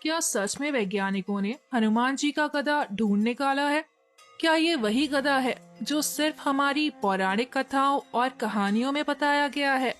क्या सच में वैज्ञानिकों ने हनुमान जी का गदा ढूंढ निकाला है? क्या ये वही गदा है जो सिर्फ हमारी पौराणिक कथाओं और कहानियों में बताया गया है?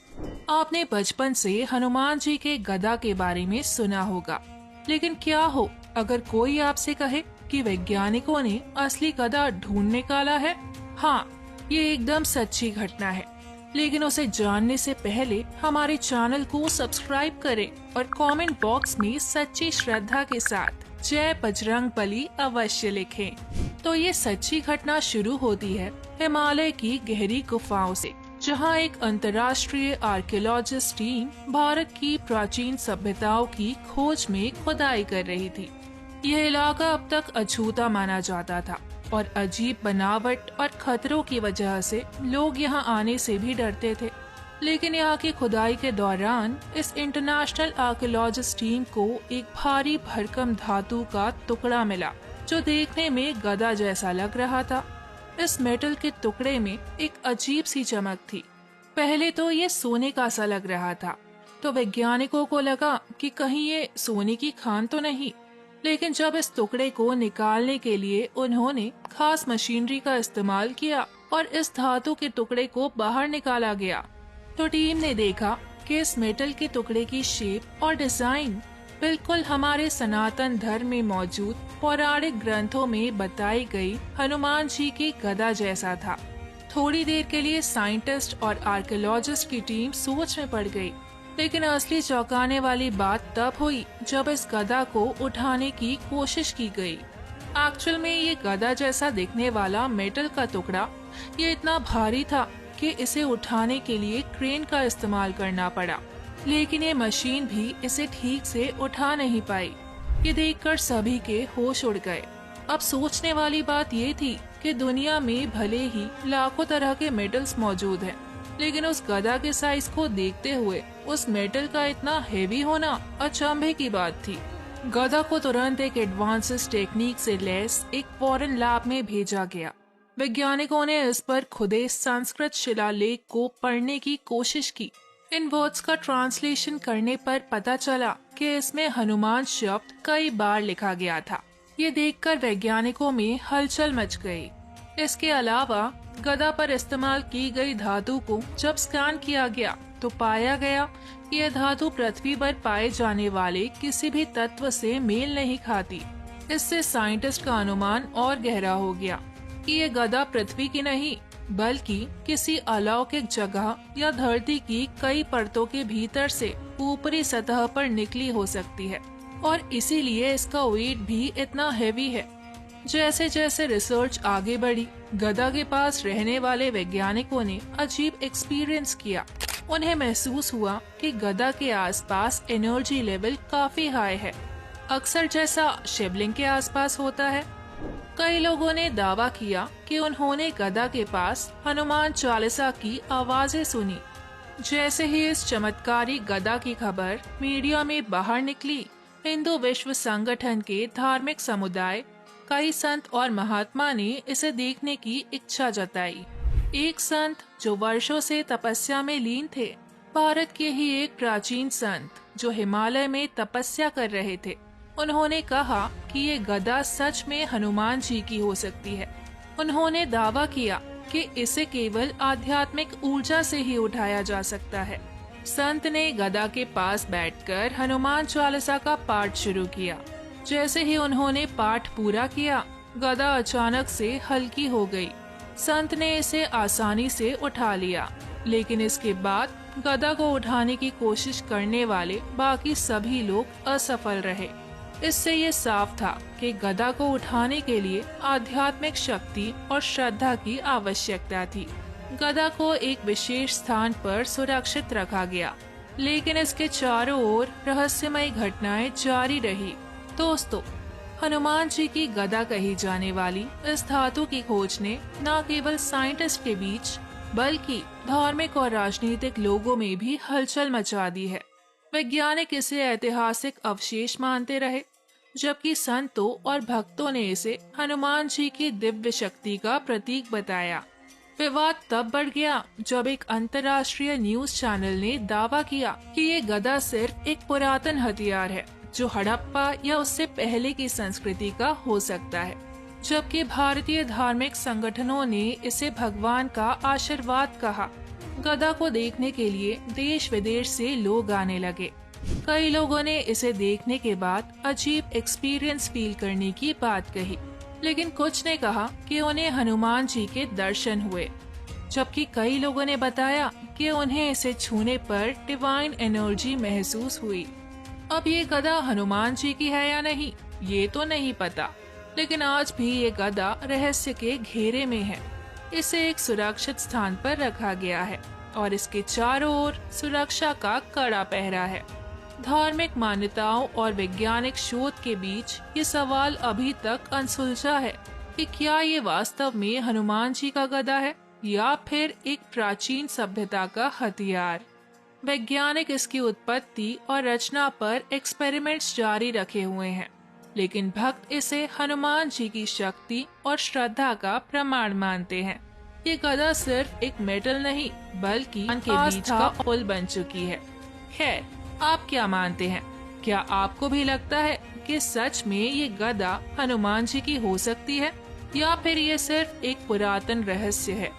आपने बचपन से हनुमान जी के गदा के बारे में सुना होगा, लेकिन क्या हो अगर कोई आपसे कहे कि वैज्ञानिकों ने असली गदा ढूंढ निकाला है? हाँ, ये एकदम सच्ची घटना है। लेकिन उसे जानने से पहले हमारे चैनल को सब्सक्राइब करें और कमेंट बॉक्स में सच्ची श्रद्धा के साथ जय बजरंगबली अवश्य लिखें। तो ये सच्ची घटना शुरू होती है हिमालय की गहरी गुफाओं से, जहां एक अंतर्राष्ट्रीय आर्कियोलॉजिस्ट टीम भारत की प्राचीन सभ्यताओं की खोज में खुदाई कर रही थी। यह इलाका अब तक अछूता माना जाता था और अजीब बनावट और खतरों की वजह से लोग यहाँ आने से भी डरते थे। लेकिन यहाँ की खुदाई के दौरान इस इंटरनेशनल आर्कियोलॉजिस्ट टीम को एक भारी भरकम धातु का टुकड़ा मिला, जो देखने में गदा जैसा लग रहा था। इस मेटल के टुकड़े में एक अजीब सी चमक थी। पहले तो ये सोने का सा लग रहा था, तो वैज्ञानिकों को लगा कि कहीं ये सोने की खान तो नहीं। लेकिन जब इस टुकड़े को निकालने के लिए उन्होंने खास मशीनरी का इस्तेमाल किया और इस धातु के टुकड़े को बाहर निकाला गया, तो टीम ने देखा कि इस मेटल के टुकड़े की शेप और डिजाइन बिल्कुल हमारे सनातन धर्म में मौजूद पौराणिक ग्रंथों में बताई गई हनुमान जी की गदा जैसा था। थोड़ी देर के लिए साइंटिस्ट और आर्कियोलॉजिस्ट की टीम सोच में पड़ गई, लेकिन असली चौंकाने वाली बात तब हुई जब इस गदा को उठाने की कोशिश की गई। एक्चुअल में ये गदा जैसा दिखने वाला मेटल का टुकड़ा ये इतना भारी था कि इसे उठाने के लिए क्रेन का इस्तेमाल करना पड़ा, लेकिन ये मशीन भी इसे ठीक से उठा नहीं पाई। ये देखकर सभी के होश उड़ गए। अब सोचने वाली बात ये थी कि दुनिया में भले ही लाखों तरह के मेटल्स मौजूद हैं, लेकिन उस गदा के साइज को देखते हुए उस मेटल का इतना हेवी होना अचंभे की बात थी। गदा को तुरंत एक एडवांस टेक्निक से लैस एक फॉरेन लैब में भेजा गया। वैज्ञानिकों ने इस पर खुदे संस्कृत शिलालेख को पढ़ने की कोशिश की। इन वर्ड्स का ट्रांसलेशन करने पर पता चला कि इसमें हनुमान शब्द कई बार लिखा गया था। ये देखकर वैज्ञानिकों में हलचल मच गई। इसके अलावा गदा पर इस्तेमाल की गई धातु को जब स्कैन किया गया तो पाया गया कि यह धातु पृथ्वी पर पाए जाने वाले किसी भी तत्व से मेल नहीं खाती। इससे साइंटिस्ट का अनुमान और गहरा हो गया कि यह गदा पृथ्वी की नहीं बल्कि किसी अलौकिक जगह या धरती की कई परतों के भीतर से ऊपरी सतह पर निकली हो सकती है, और इसीलिए इसका वेट भी इतना हैवी है। जैसे जैसे रिसर्च आगे बढ़ी, गदा के पास रहने वाले वैज्ञानिकों ने अजीब एक्सपीरियंस किया। उन्हें महसूस हुआ कि गदा के आसपास एनर्जी लेवल काफी हाई है, अक्सर जैसा शिवलिंग के आसपास होता है। कई लोगों ने दावा किया कि उन्होंने गदा के पास हनुमान चालीसा की आवाजें सुनी। जैसे ही इस चमत्कारी गदा की खबर मीडिया में बाहर निकली, हिंदू विश्व संगठन के धार्मिक समुदाय, कई संत और महात्मा ने इसे देखने की इच्छा जताई। एक संत जो वर्षों से तपस्या में लीन थे, भारत के ही एक प्राचीन संत जो हिमालय में तपस्या कर रहे थे, उन्होंने कहा कि ये गदा सच में हनुमान जी की हो सकती है। उन्होंने दावा किया कि इसे केवल आध्यात्मिक ऊर्जा से ही उठाया जा सकता है। संत ने गदा के पास बैठकर हनुमान चालीसा का पाठ शुरू किया। जैसे ही उन्होंने पाठ पूरा किया, गदा अचानक से हल्की हो गई। संत ने इसे आसानी से उठा लिया, लेकिन इसके बाद गदा को उठाने की कोशिश करने वाले बाकी सभी लोग असफल रहे। इससे ये साफ था कि गदा को उठाने के लिए आध्यात्मिक शक्ति और श्रद्धा की आवश्यकता थी। गदा को एक विशेष स्थान पर सुरक्षित रखा गया, लेकिन इसके चारों ओर रहस्यमय घटनाएं जारी रही। दोस्तों, हनुमान जी की गदा कही जाने वाली इस धातु की खोज ने न केवल साइंटिस्ट के बीच बल्कि धार्मिक और राजनीतिक लोगों में भी हलचल मचा दी है। वैज्ञानिक इसे ऐतिहासिक अवशेष मानते रहे, जबकि संतों और भक्तों ने इसे हनुमान जी की दिव्य शक्ति का प्रतीक बताया। विवाद तब बढ़ गया जब एक अंतर्राष्ट्रीय न्यूज चैनल ने दावा किया कि ये गदा सिर्फ एक पुरातन हथियार है जो हड़प्पा या उससे पहले की संस्कृति का हो सकता है, जबकि भारतीय धार्मिक संगठनों ने इसे भगवान का आशीर्वाद कहा। गधा को देखने के लिए देश विदेश से लोग आने लगे। कई लोगों ने इसे देखने के बाद अजीब एक्सपीरियंस फील करने की बात कही, लेकिन कुछ ने कहा कि उन्हें हनुमान जी के दर्शन हुए, जबकि कई लोगों ने बताया कि उन्हें इसे छूने पर डिवाइन एनर्जी महसूस हुई। अब ये गधा हनुमान जी की है या नहीं, ये तो नहीं पता, लेकिन आज भी ये गधा रहस्य के घेरे में है। इसे एक सुरक्षित स्थान पर रखा गया है और इसके चारों ओर सुरक्षा का कड़ा पहरा है। धार्मिक मान्यताओं और वैज्ञानिक शोध के बीच ये सवाल अभी तक अनसुलझा है कि क्या ये वास्तव में हनुमान जी का गधा है या फिर एक प्राचीन सभ्यता का हथियार। वैज्ञानिक इसकी उत्पत्ति और रचना पर एक्सपेरिमेंट्स जारी रखे हुए हैं, लेकिन भक्त इसे हनुमान जी की शक्ति और श्रद्धा का प्रमाण मानते हैं। ये गधा सिर्फ एक मेटल नहीं बल्कि के बीच का पुल बन चुकी है। खैर, आप क्या मानते हैं? क्या आपको भी लगता है कि सच में ये गधा हनुमान जी की हो सकती है, या फिर ये सिर्फ एक पुरातन रहस्य है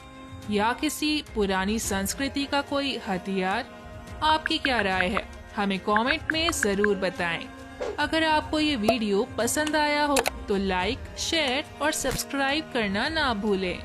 या किसी पुरानी संस्कृति का कोई हथियार? आपकी क्या राय है? हमें कमेंट में जरूर बताएं। अगर आपको ये वीडियो पसंद आया हो तो लाइक, शेयर और सब्सक्राइब करना ना भूलें।